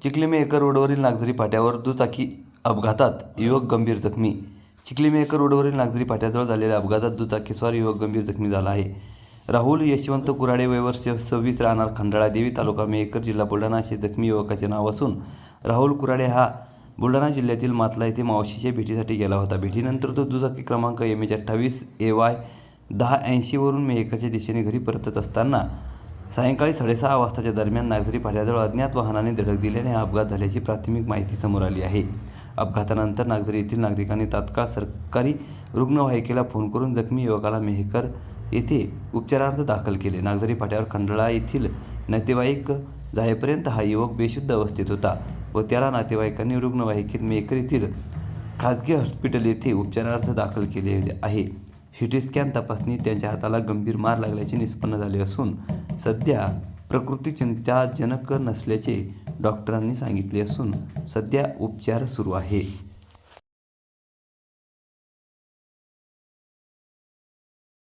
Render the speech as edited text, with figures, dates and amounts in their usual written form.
चिखली मेहकर रोडवरील नागझरी फाट्यावर दुचाकी अपघातात युवक गंभीर जखमी. चिखली मेहकर रोडवरील नागझरी फाट्याजवळ झालेल्या अपघातात दुचाकीस्वार युवक गंभीर जखमी झाला आहे. राहुल यशवंत कुराडे वय वर्ष 26 राहणार खंडाळा देवी तालुका मेहकर जिल्हा बुलढाणा असे जखमी युवकाचे नाव असून राहुल कुराडे हा बुलढाणा जिल्ह्यातील मातला येथे मावशीच्या भेटीसाठी गेला होता. भेटीनंतर तो दुचाकी क्रमांक MH28 AY 1080 वरून मेहकरच्या दिशेने घरी परतत असताना सायंकाळी 6:30 वाजताच्या दरम्यान नागझरी फाट्याजवळ अज्ञात वाहनाने धडक दिल्याने हा अपघात झाल्याची प्राथमिक माहिती समोर आली आहे. अपघातानंतर नागझरी येथील नागरिकांनी तात्काळ सरकारी रुग्णवाहिकेला फोन करून जखमी युवकाला मेहकर येथे उपचारार्थ दाखल केले. नागझरी फाट्यावर खंडाळा येथील नातेवाईक जाईपर्यंत हा युवक बेशुद्ध अवस्थेत होता व त्याला नातेवाईकांनी रुग्णवाहिकेत मेहकर येथील खाजगी हॉस्पिटल येथे उपचारार्थ दाखल केले आहे. CT स्कॅन तपासणीत त्यांच्या हाताला गंभीर मार लागल्याचे निष्पन्न झाले असून सध्या प्रकृती चिंताजनक नसल्याचे डॉक्टरांनी सांगितले असून सध्या उपचार सुरू आहे.